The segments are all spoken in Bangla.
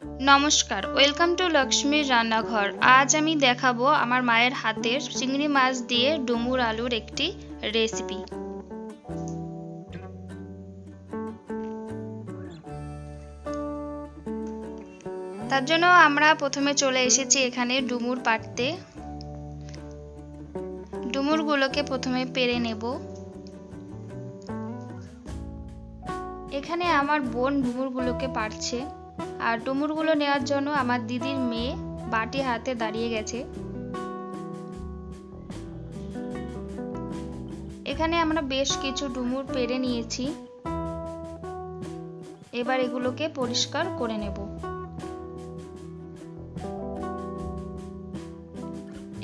नमस्कार वेलकम टू लक्ष्मी रान्नाघर। आज आमी देखाबो आमार मायेर हातेर चिंगड़ी माछ दिए डुमुर आलुर एकटी रेसिपि। तार जोन्नो आमरा प्रथमे चले एसेछि एखाने डुमुर पाड़ते। डुमुरगुलोके प्रथमे पेरे नेब। एखाने आमार बोन डुमुरगुलोके पाड़छे আর ডুমুরগুলো নেওয়ার জন্য আমার দিদির মেয়ে বাটি হাতে দাঁড়িয়ে গেছে। এখানে আমরা বেশ কিছু ডুমুর পেরে নিয়েছি। এবার এগুলোকে পরিষ্কার করে নেব।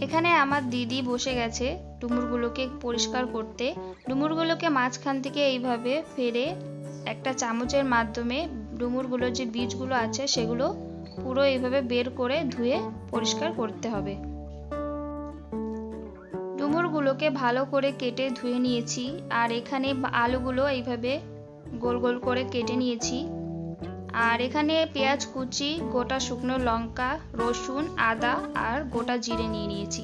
এখানে আমার দিদি বসে গেছে ডুমুরগুলোকে পরিষ্কার করতে। ডুমুরগুলোকে মাঝখান থেকে এইভাবে ফেরে একটা চামচের মাধ্যমে ডুমুরগুলোর যে বীজগুলো আছে সেগুলো পুরো এইভাবে বের করে ধুয়ে পরিষ্কার করতে হবে। ডুমুরগুলোকে ভালো করে কেটে ধুয়ে নিয়েছি। আর এখানে আলুগুলো এইভাবে গোল গোল করে কেটে নিয়েছি। আর এখানে পেঁয়াজ কুচি, গোটা শুকনো লঙ্কা, রসুন, আদা আর গোটা জিরে নিয়ে নিয়েছি।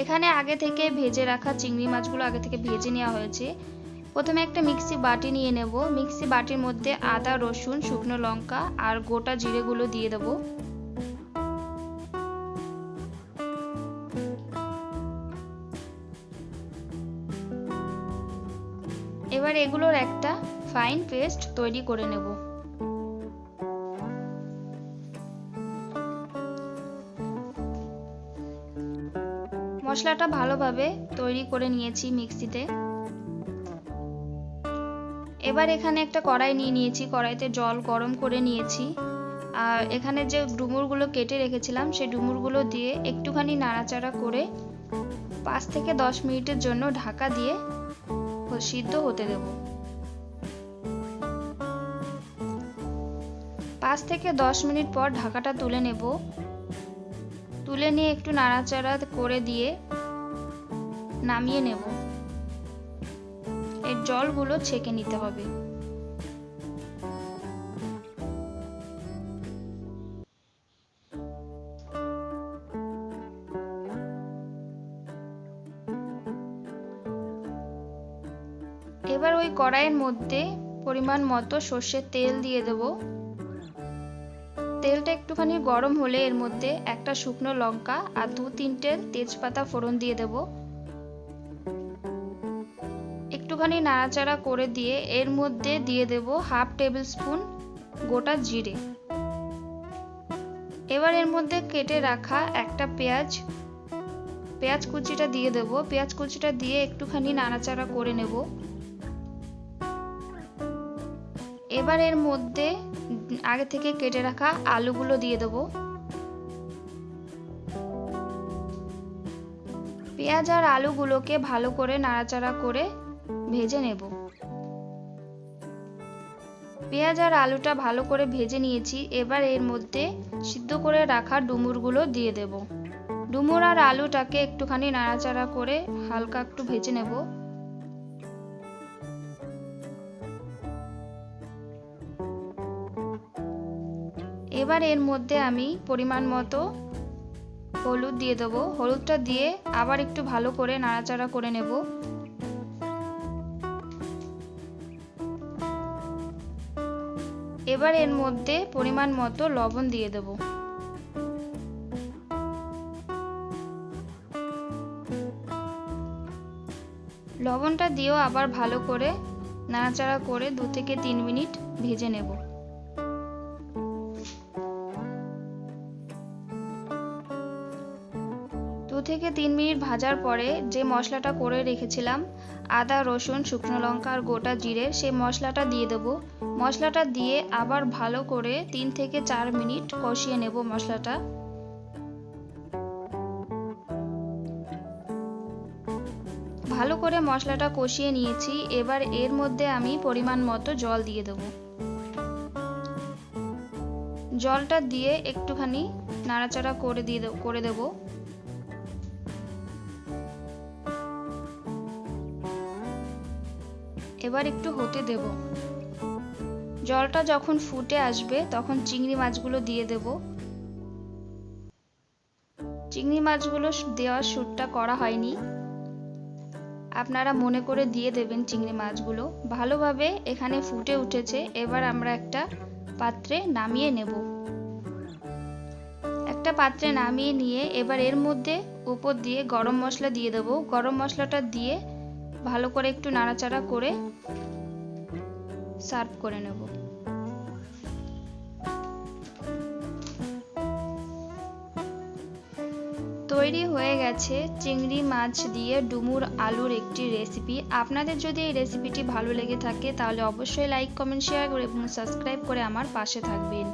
এখানে আগে থেকে ভেজে রাখা চিংড়ি মাছগুলো আগে থেকে ভেজে নেওয়া হয়েছে। প্রথমে একটা মিক্সি বাটি নিয়ে নেব। মিক্সি বাটির মধ্যে আদা, রসুন, শুকনো লঙ্কা আর গোটা জিরেগুলো দিয়ে দেব। এবার এগুলোর একটা ফাইন পেস্ট তৈরি করে নেব। মশলাটা ভালোভাবে তৈরি করে নিয়েছি মিক্সিতে। এবার এখানে একটা কড়াই নিয়ে নিয়েছি। কড়াইতে জল গরম করে নিয়েছি। আর এখানে যে ডুমুরগুলো কেটে রেখেছিলাম সেই ডুমুরগুলো দিয়ে একটুখানি নাড়াচাড়া করে 5 থেকে 10 মিনিটের জন্য ঢাকা দিয়ে সিদ্ধ হতে দেব। 5 থেকে 10 মিনিট পর ঢাকাটা তুলে নেব। তুলে নিয়ে একটু নাড়াচাড়া করে দিয়ে নামিয়ে নেব। এর জলগুলো ছেঁকে নিতে হবে। এবার ওই কড়াইয়ের মধ্যে পরিমাণ মতো সর্ষের তেল দিয়ে দেব। তেলটা একটুখানি গরম হলে এর মধ্যে একটা শুকনো লঙ্কা আর 2-3টে তেজপাতা ফোড়ন দিয়ে দেব। একটুখানি নাড়াচাড়া করে দিয়ে এর মধ্যে দিয়ে দেব 1/2 টেবিল স্পুন গোটা জিরে। এবার এর মধ্যে কেটে রাখা একটা পেঁয়াজ কুচিটা দিয়ে দেব। পেঁয়াজ কুচিটা দিয়ে একটুখানি নাড়াচাড়া করে নেব। এবার এর মধ্যে আগে থেকে কেটে রাখা আলুগুলো দিয়ে দেব। পেঁয়াজ আর আলুগুলোকে ভালো করে নাড়াচাড়া করে ভেজে নেব। পেঁয়াজ আর আলুটা ভালো করে ভেজে নিয়েছি। এবার এর মধ্যে সিদ্ধ করে রাখা ডুমুরগুলো দিয়ে দেব। ডুমুর আর আলুটাকে একটুখানি নাড়াচাড়া করে হালকা একটু ভেজে নেব। এবার এর মধ্যে আমি পরিমাণ মতো হলুদ দিয়ে দেব। হলুদটা দিয়ে আবার একটু ভালো করে নাড়াচাড়া করে নেব। এবার এর মধ্যে পরিমাণ মতো লবণ দিয়ে দেব। লবণটা দিয়েও আবার ভালো করে নাড়াচাড়া করে 2 থেকে 3 মিনিট ভেজে নেব। 2 থেকে 3 মিনিট ভাজার পরে যে মশলাটা করে রেখেছিলাম আদা, রসুন, শুকনো লঙ্কা আর গোটা জিরে, সেই মশলাটা দিয়ে দেব। মশলাটা দিয়ে আবার ভালো করে 3 থেকে 4 মিনিট কষিয়ে নেব মশলাটা। ভালো করে মশলাটা কষিয়ে নিয়েছি। এবার এর মধ্যে আমি পরিমাণ মতো জল দিয়ে দেব। জলটা দিয়ে একটুখানি নাড়াচাড়া করে দেব। এবার একটু হতে দেব। জলটা যখন ফুটে আসবে তখন চিংড়ি মাছগুলো দিয়ে দেব। চিংড়ি মাছগুলো দেওয়ার শ্যুটটা করা হয়নি, আপনারা মনে করে দিয়ে দেবেন চিংড়ি মাছগুলো। ভালোভাবে এখানে ফুটে উঠেছে। এবার আমরা একটা পাত্রে নামিয়ে নেব। একটা পাত্রে নামিয়ে নিয়ে এবার এর মধ্যে উপর দিয়ে গরম মশলা দিয়ে দেব। গরম মশলাটা দিয়ে ভালো করে একটু নাড়াচাড়া করে সার্ভ করে নেব। তৈরি হয়ে গেছে চিংড়ি মাছ দিয়ে ডুমুর আলুর একটি রেসিপি। আপনাদের যদি এই রেসিপিটি ভালো লেগে থাকে তাহলে অবশ্যই লাইক, কমেন্ট, শেয়ার করে এবং সাবস্ক্রাইব করে আমার পাশে থাকবেন।